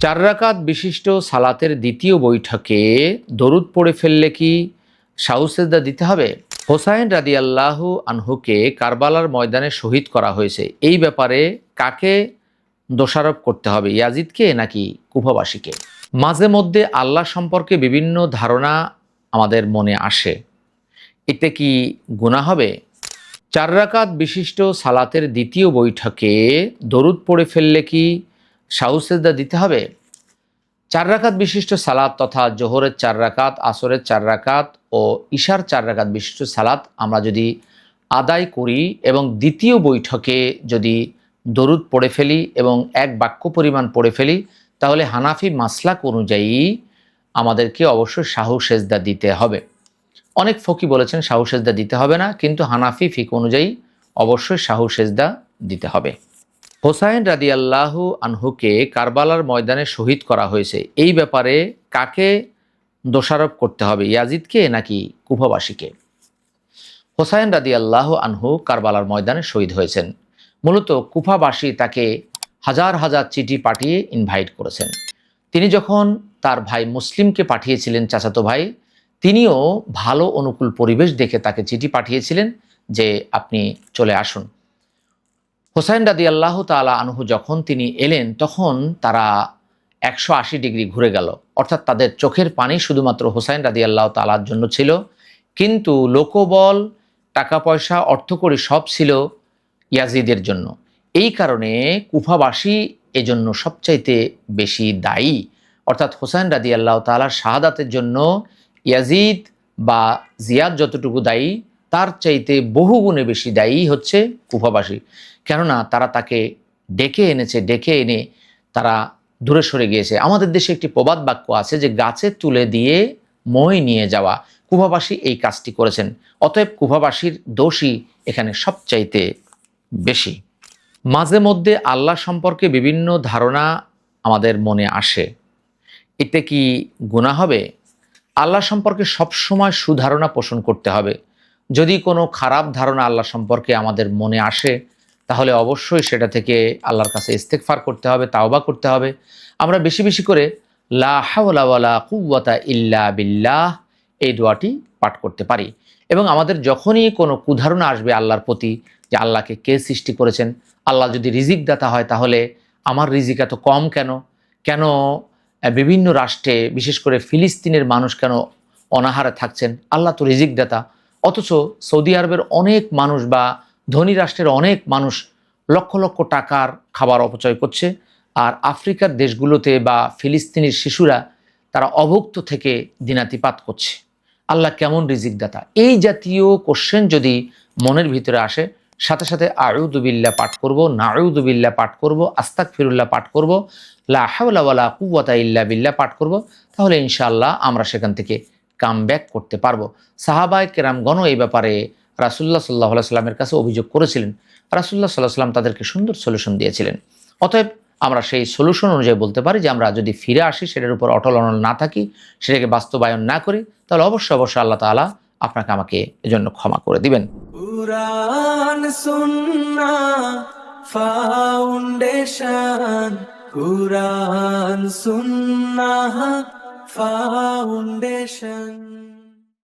4 রাকাত বিশিষ্ট সালাতের দ্বিতীয় বৈঠকে দরুদ পড়ে ফেললে কি সাহু সেজদা দিতে হবে? হোসাইন রাদিয়াল্লাহু আনহুকে কারবালার ময়দানে শহীদ করা হয়েছে। এই ব্যাপারে কাকে দোষারোপ করতে হবে, ইয়াজিদকে নাকি কুফাবাসীকে? মাঝে মধ্যে আল্লাহ সম্পর্কে বিভিন্ন ধারণা আমাদের মনে আসে, এতে কি গুনাহ হবে? 4 রাকাত বিশিষ্ট সালাতের দ্বিতীয় বৈঠকে দরুদ পড়ে ফেললে কি সাহু সেজদা দিতে হবে? 4 রাকাত বিশিষ্ট সালাত তথা জোহরের 4 রাকাত, আসরের 4 রাকাত ও ইশার 4 রাকাত বিশিষ্ট সালাত আমরা যদি আদায় করি এবং দ্বিতীয় বৈঠকে যদি দরুদ পড়ে ফেলি এবং এক বাক্য পরিমাণ পড়ে ফেলি, তাহলে হানাফি মাসলাক অনুযায়ী আমাদেরকে অবশ্যই সাহু সেজদা দিতে হবে। অনেক ফকি বলেছেন সাহু সেজদা দিতে হবে না, কিন্তু হানাফি ফিক অনুযায়ী অবশ্যই সাহু সেজদা দিতে হবে। হোসাইন রাদিয়াল্লাহু আনহুকে কারবালার ময়দানে শহীদ করা হয়েছে। এই ব্যাপারে কাকে দোষারোপ করতে হবে, ইয়াজিদকে নাকি কুফাবাসীকে? হোসাইন রাদিয়াল্লাহু আনহু কারবালার ময়দানে শহীদ হয়েছেন। মূলত কুফাবাসী তাকে হাজার হাজার চিঠি পাঠিয়ে ইনভাইট করেছেন। তিনি যখন তার ভাই মুসলিমকে পাঠিয়েছিলেন, চাচাতো ভাই, তিনিও ভালো অনুকূল পরিবেশ দেখে তাকে চিঠি পাঠিয়েছিলেন যে আপনি চলে আসুন। হোসাইন রাদিয়াল্লাহু তাআলা আনহু যখন তিনি এলেন, তখন তারা 180 ডিগ্রি ঘুরে গেল, অর্থাৎ তাদের চোখের পানি শুধুমাত্র হোসাইন রাদিয়াল্লাহু তাআলার জন্য ছিল, কিন্তু লোকবল, টাকা পয়সা, অর্থকড়ি সব ছিল ইয়াজিদের জন্য। এই কারণে কুফাবাসী এজন্য সবচাইতে বেশি দায়ী, অর্থাৎ হোসাইন রাদিয়াল্লাহু তাআলার শাহাদাতের জন্য ইয়াজিদ বা জিয়াদ যতটুকু দায়ী, তার চাইতে বহুগুণে বেশি দায়ী হচ্ছে কুফাবাসী। কেননা তারা তাকে ডেকে এনেছে, ডেকে এনে তারা দূরে সরে গিয়েছে। আমাদের দেশে একটি প্রবাদ বাক্য আছে যে গাছে তুলে দিয়ে মই নিয়ে যাওয়া। কুফাবাসী এই কাজটি করেছেন, অতএব কুফাবাসীর দোষই এখানে সবচাইতে বেশি। মাঝে মধ্যে আল্লাহ সম্পর্কে বিভিন্ন ধারণা আমাদের মনে আসে, এতে কি গুনাহ হবে? আল্লাহ সম্পর্কে সবসময় সুধারণা পোষণ করতে হবে। যদি কোনো খারাপ ধারণা আল্লাহ সম্পর্কে আমাদের মনে আসে, তাহলে অবশ্যই সেটা থেকে আল্লাহর কাছে ইস্তেগফার করতে হবে, তাওবা করতে হবে। আমরা বেশি বেশি করে লা হাওলা ওয়ালা কুওয়াতা ইল্লা বিল্লাহ এই দোয়াটি পাঠ করতে পারি। এবং আমাদের যখনই কোনো কুধারণা আসবে আল্লাহর প্রতি, যে আল্লাহকে কে সৃষ্টি করেছেন, আল্লাহ যদি রিজিক দাতা হয় তাহলে আমার রিজিক এত কম কেন, কেন বিভিন্ন রাষ্ট্রে বিশেষ করে ফিলিস্তিনের মানুষ কেন অনাহারে থাকছেন, আল্লাহ তো রিজিক দাতা, অথচ সৌদি আরবের অনেক মানুষ বা ধনী রাষ্ট্রের অনেক মানুষ লক্ষ লক্ষ টাকার খাবার অপচয় করছে, আর আফ্রিকার দেশগুলোতে বা ফিলিস্তিনের শিশুরা তারা অভুক্ত থেকে দিনাতিপাত করছে। আল্লাহ কেমন রিজিক দাতা? এই জাতীয় কোশ্চেন যদি মনের ভিতরে আসে, সাথে সাথে আউযু বিল্লাহ পাঠ করব, নাউযু বিল্লাহ পাঠ করব, আস্তাগফিরুল্লাহ পাঠ করব, লা হাওলা ওয়ালা কুওয়াতা ইল্লা বিল্লাহ পাঠ করব, তাহলে ইনশাআল্লাহ আমরা সেখান থেকে কামব্যাক করতে পারবো। সাহাবায়ে কেরামগণ এই ব্যাপারে রাসূলুল্লাহ সাল্লাল্লাহু আলাইহি সাল্লামের কাছে অভিযোগ করেছিলেন, রাসূলুল্লাহ সাল্লাল্লাহু আলাইহি সাল্লাম তাদেরকে সুন্দর সলিউশন দিয়েছিলেন। অতএব আমরা সেই সলিউশন অনুযায়ী বলতে পারি যে আমরা যদি ফিরে আসি, সেটার উপর অটল অনল না থাকি, সেটাকে বাস্তবায়ন না করি, তাহলে অবশ্যই অবশ্যই আল্লাহ তাআলা আপনাকে আমাকে এজন্য ক্ষমা করে দিবেন। কুরআন সুন্নাহ ফাউন্ডেশন, কুরআন সুন্নাহ ফাউন্ডেশন।